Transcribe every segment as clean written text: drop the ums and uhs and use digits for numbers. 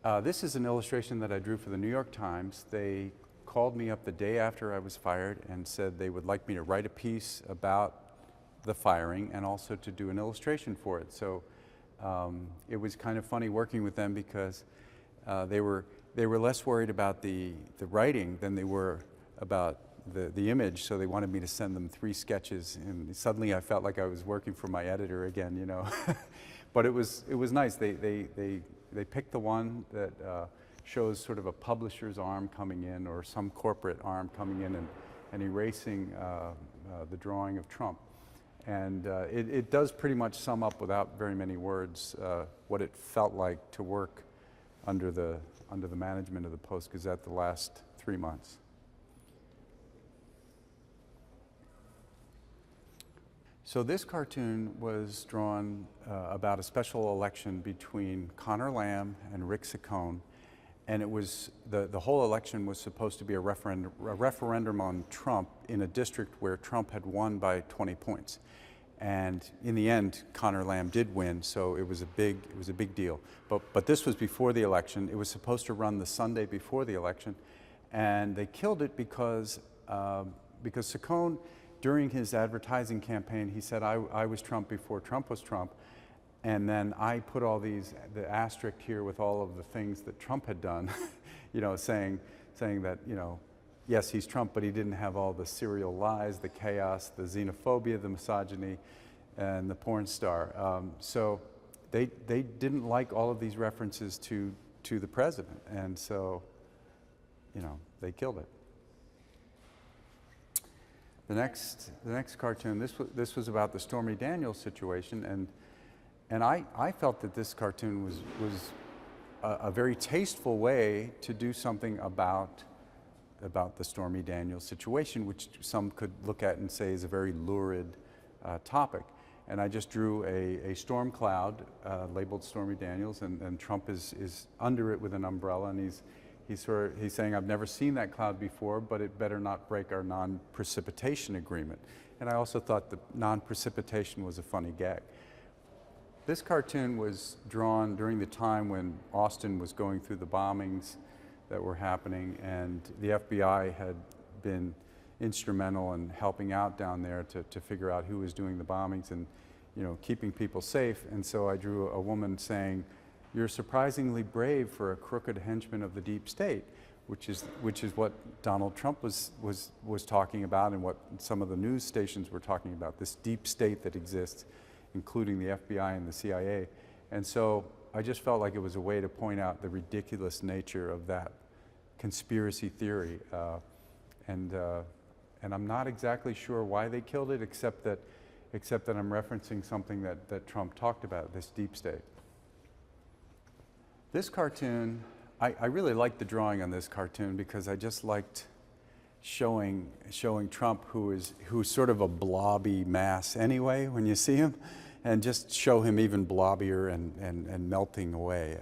This is an illustration that I drew for the New York Times. They called me up the day after I was fired and said they would like me to write a piece about the firing and also to do an illustration for it. So it was kind of funny working with them because they were less worried about the writing than they were about the image, so they wanted me to send them 3 sketches, and suddenly I felt like I was working for my editor again, you know. But it was nice. They picked the one that shows sort of a publisher's arm coming in or some corporate arm coming in and erasing the drawing of Trump. And it does pretty much sum up without very many words what it felt like to work under the management of the Post-Gazette the last 3 months. So this cartoon was drawn about a special election between Connor Lamb and Rick Saccone, and it was the whole election was supposed to be a referendum on Trump in a district where Trump had won by 20 points. And in the end, Connor Lamb did win, so it was a big deal. But this was before the election. It was supposed to run the Sunday before the election, and they killed it because Saccone, during his advertising campaign, he said, I was Trump before Trump was Trump. And then I put all the asterisk here with all of the things that Trump had done, you know, saying that, you know, yes, he's Trump, but he didn't have all the serial lies, the chaos, the xenophobia, the misogyny, and the porn star. So they didn't like all of these references to the president. And so, you know, they killed it. The next cartoon, this was about the Stormy Daniels situation, and I felt that this cartoon was a very tasteful way to do something about the Stormy Daniels situation, which some could look at and say is a very lurid topic. And I just drew a storm cloud labeled Stormy Daniels, and Trump is under it with an umbrella, and he's saying, I've never seen that cloud before, but it better not break our non-precipitation agreement. And I also thought the non-precipitation was a funny gag. This cartoon was drawn during the time when Austin was going through the bombings that were happening, and the FBI had been instrumental in helping out down there to figure out who was doing the bombings and, you know, keeping people safe. And so I drew a woman saying, "You're surprisingly brave for a crooked henchman of the deep state," which is what Donald Trump was talking about, and what some of the news stations were talking about, this deep state that exists, including the FBI and the CIA. And so I just felt like it was a way to point out the ridiculous nature of that conspiracy theory. And I'm not exactly sure why they killed it, except that I'm referencing something that Trump talked about, this deep state. This cartoon, I really liked the drawing on this cartoon because I just liked showing Trump, who's sort of a blobby mass anyway when you see him, and just show him even blobbier and melting away.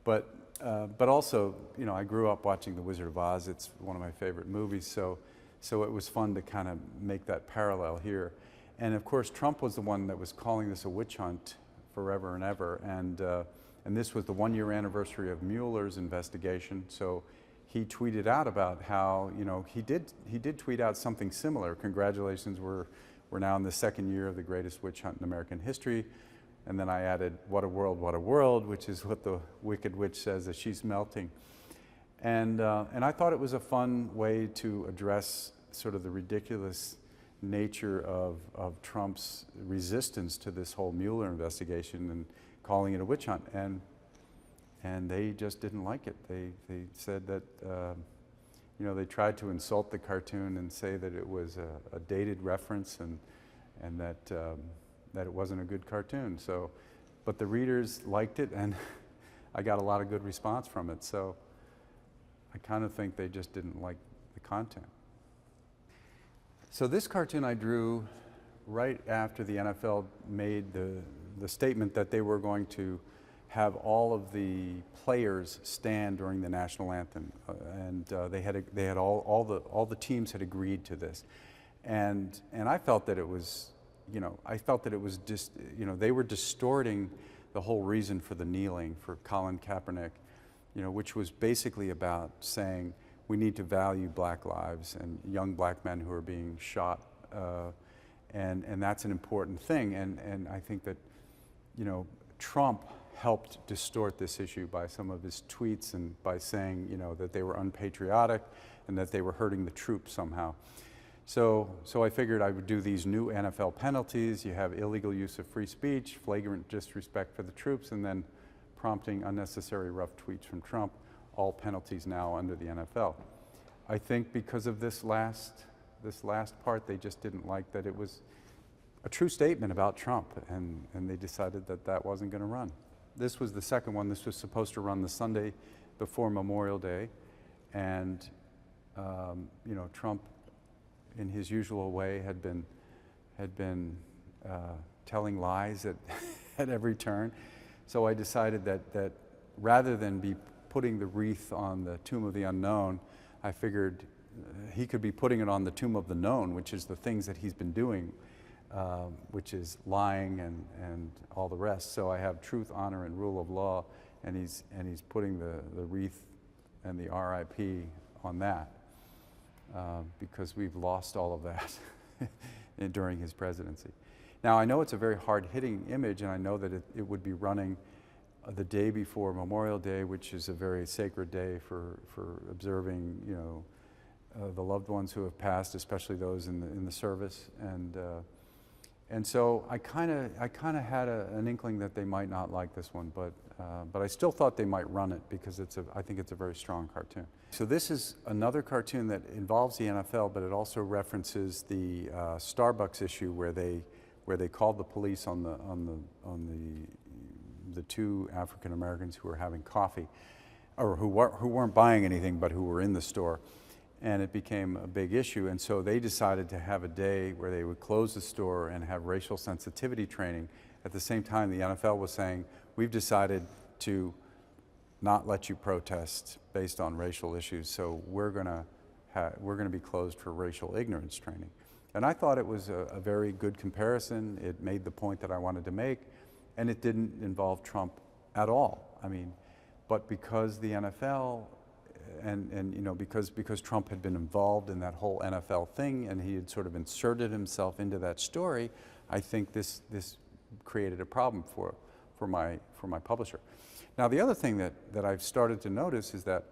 But also, you know, I grew up watching The Wizard of Oz. It's one of my favorite movies, so it was fun to kind of make that parallel here. And of course, Trump was the one that was calling this a witch hunt forever and ever. And this was the 1-year anniversary of Mueller's investigation. So he tweeted out about how, you know, he did tweet out something similar. Congratulations, we're now in the 2nd year of the greatest witch hunt in American history. And then I added, what a world, which is what the Wicked Witch says as she's melting. And I thought it was a fun way to address sort of the ridiculous nature of Trump's resistance to this whole Mueller investigation and calling it a witch hunt. And they just didn't like it. They said that, you know, they tried to insult the cartoon and say that it was a dated reference and that it wasn't a good cartoon. So, but the readers liked it, and I got a lot of good response from it. So I kind of think they just didn't like the content. So this cartoon I drew right after the NFL made the statement that they were going to have all of the players stand during the national anthem, and they had all the teams had agreed to this, and I felt that it was, you know, just, you know, they were distorting the whole reason for the kneeling for Colin Kaepernick, which was basically about saying we need to value black lives and young black men who are being shot, and that's an important thing. And I think that, Trump helped distort this issue by some of his tweets and by saying, that they were unpatriotic and that they were hurting the troops somehow. So I figured I would do these new NFL penalties. You have illegal use of free speech, flagrant disrespect for the troops, and then prompting unnecessary rough tweets from Trump, all penalties now under the NFL. I think because of this last part, they just didn't like that it was a true statement about Trump, and they decided that that wasn't going to run. This was the second one. This was supposed to run the Sunday before Memorial Day, and Trump, in his usual way, had been telling lies at every turn. So I decided that rather than be putting the wreath on the tomb of the unknown, I figured he could be putting it on the tomb of the known, which is the things that he's been doing, which is lying and all the rest. So I have truth, honor, and rule of law, and he's putting the wreath and the RIP on that, because we've lost all of that during his presidency. Now, I know it's a very hard-hitting image, and I know that it would be running the day before Memorial Day, which is a very sacred day for observing, the loved ones who have passed, especially those in the service, and so I kind of had an inkling that they might not like this one, but I still thought they might run it because I think it's a very strong cartoon. So this is another cartoon that involves the NFL, but it also references the Starbucks issue where they called the police on the two African Americans who were having coffee, or who weren't buying anything, but who were in the store. And it became a big issue, and so they decided to have a day where they would close the store and have racial sensitivity training. At the same time, the NFL was saying, we've decided to not let you protest based on racial issues, so we're going to be closed for racial ignorance training. And I thought it was a very good comparison. It made the point that I wanted to make, and it didn't involve Trump at all. I mean, but because the NFL and because Trump had been involved in that whole NFL thing and he had sort of inserted himself into that story, I think this created a problem for my publisher. Now, the other thing that I've started to notice is that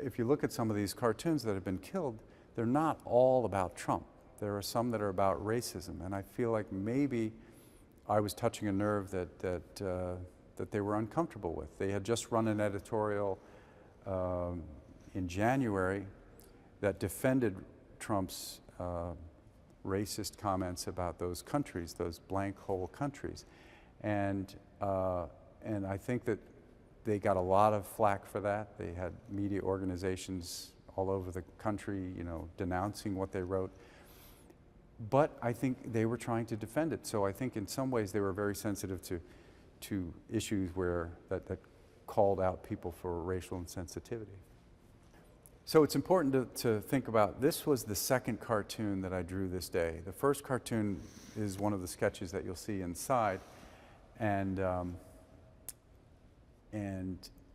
if you look at some of these cartoons that have been killed, they're not all about Trump. There are some that are about racism, and I feel like maybe I was touching a nerve that they were uncomfortable with. They had just run an editorial in January that defended Trump's racist comments about those countries, those blank hole countries, and I think that they got a lot of flack for that. They had media organizations all over the country, denouncing what they wrote. But I think they were trying to defend it. So I think in some ways they were very sensitive to issues that called out people for racial insensitivity. So it's important to think about, this was the second cartoon that I drew this day. The first cartoon is one of the sketches that you'll see inside, and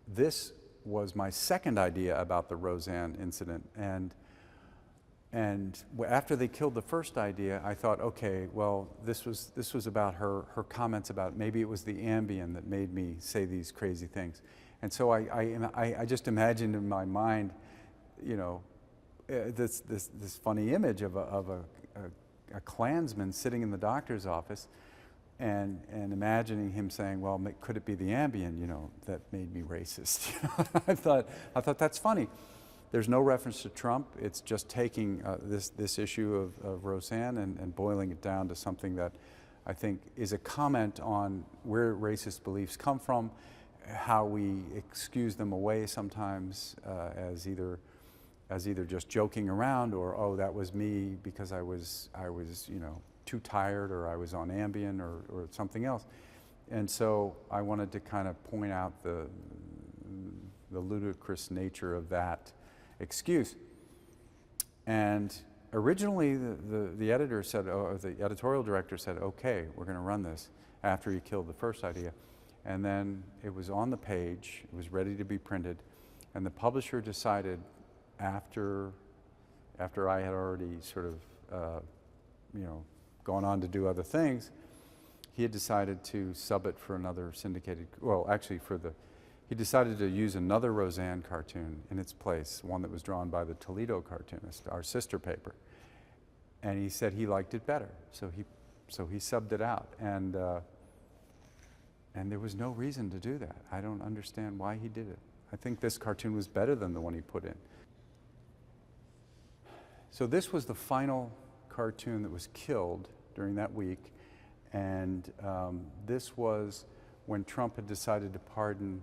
this was my second idea about the Roseanne incident. And after they killed the first idea, I thought, okay, well, this was about her comments about maybe it was the Ambien that made me say these crazy things. And so I just imagined in my mind, this funny image of a Klansman sitting in the doctor's office and imagining him saying, well, could it be the Ambien, that made me racist? I thought that's funny. There's no reference to Trump. It's just taking this issue of Roseanne and boiling it down to something that I think is a comment on where racist beliefs come from, how we excuse them away sometimes as either just joking around, or, oh, that was me because I was too tired, or I was on Ambien, or something else. And so I wanted to kind of point out the ludicrous nature of that excuse. And originally the editor said, or the editorial director said, okay, we're going to run this, after he killed the first idea. And then it was on the page, it was ready to be printed, and the publisher decided after I had already sort of, gone on to do other things, he had decided to sub it for another syndicated, well, actually he decided to use another Roseanne cartoon in its place, one that was drawn by the Toledo cartoonist, our sister paper. And he said he liked it better, so he subbed it out. And there was no reason to do that. I don't understand why he did it. I think this cartoon was better than the one he put in. So this was the final cartoon that was killed during that week. And this was when Trump had decided to pardon,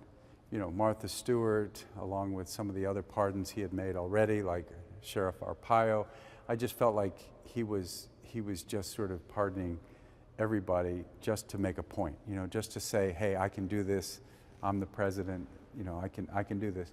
Martha Stewart, along with some of the other pardons he had made already, like Sheriff Arpaio. I just felt like he was just sort of pardoning everybody just to make a point, just to say, hey, I can do this, I'm the president, I can do this.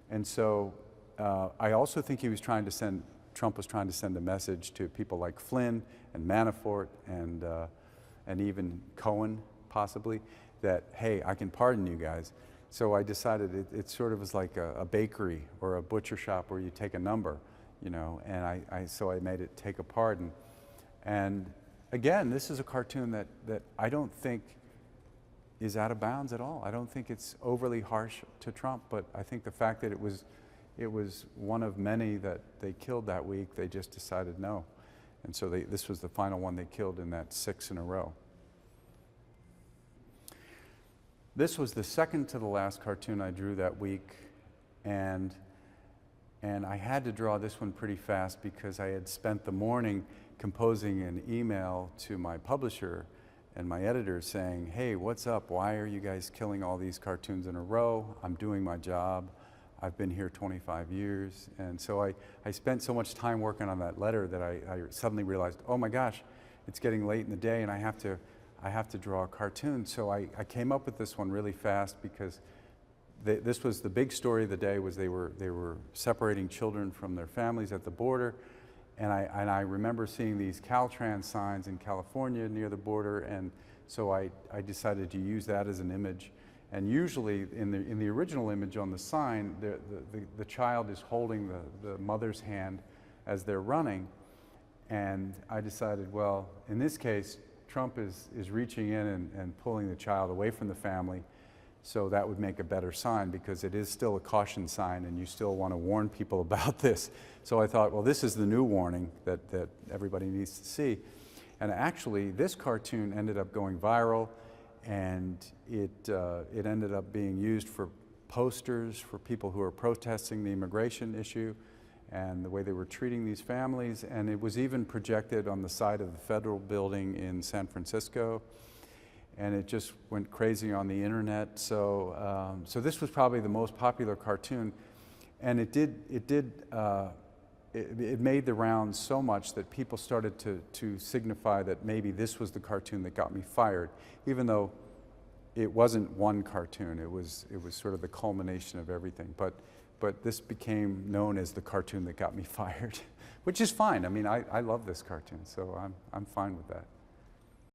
And so I also think Trump was trying to send a message to people like Flynn and Manafort and even Cohen, possibly, that, hey, I can pardon you guys. So I decided it sort of was like a bakery or a butcher shop where you take a number, and so I made it take a pardon. And again, this is a cartoon that I don't think is out of bounds at all. I don't think it's overly harsh to Trump, but I think the fact that it was one of many that they killed that week, they just decided no. And so this was the final one they killed in that 6 in a row. This was the second to the last cartoon I drew that week, and I had to draw this one pretty fast because I had spent the morning composing an email to my publisher and my editor saying, hey, what's up? Why are you guys killing all these cartoons in a row? I'm doing my job. I've been here 25 years. And so I spent so much time working on that letter that I suddenly realized, oh my gosh, it's getting late in the day and I have to draw a cartoon. So I came up with this one really fast because this was the big story of the day. Was they were separating children from their families at the border. And I remember seeing these Caltrans signs in California near the border, and so I decided to use that as an image. And usually in the original image on the sign, the child is holding the mother's hand as they're running. And I decided, well, in this case, Trump is reaching in and pulling the child away from the family. So that would make a better sign because it is still a caution sign and you still want to warn people about this. So I thought, well, this is the new warning that everybody needs to see. And actually, this cartoon ended up going viral, and it ended up being used for posters for people who are protesting the immigration issue and the way they were treating these families. And it was even projected on the side of the federal building in San Francisco. And it just went crazy on the internet. So this was probably the most popular cartoon, and it made the rounds so much that people started to signify that maybe this was the cartoon that got me fired, even though it wasn't one cartoon. It was sort of the culmination of everything. But this became known as the cartoon that got me fired, which is fine. I mean, I love this cartoon, so I'm fine with that.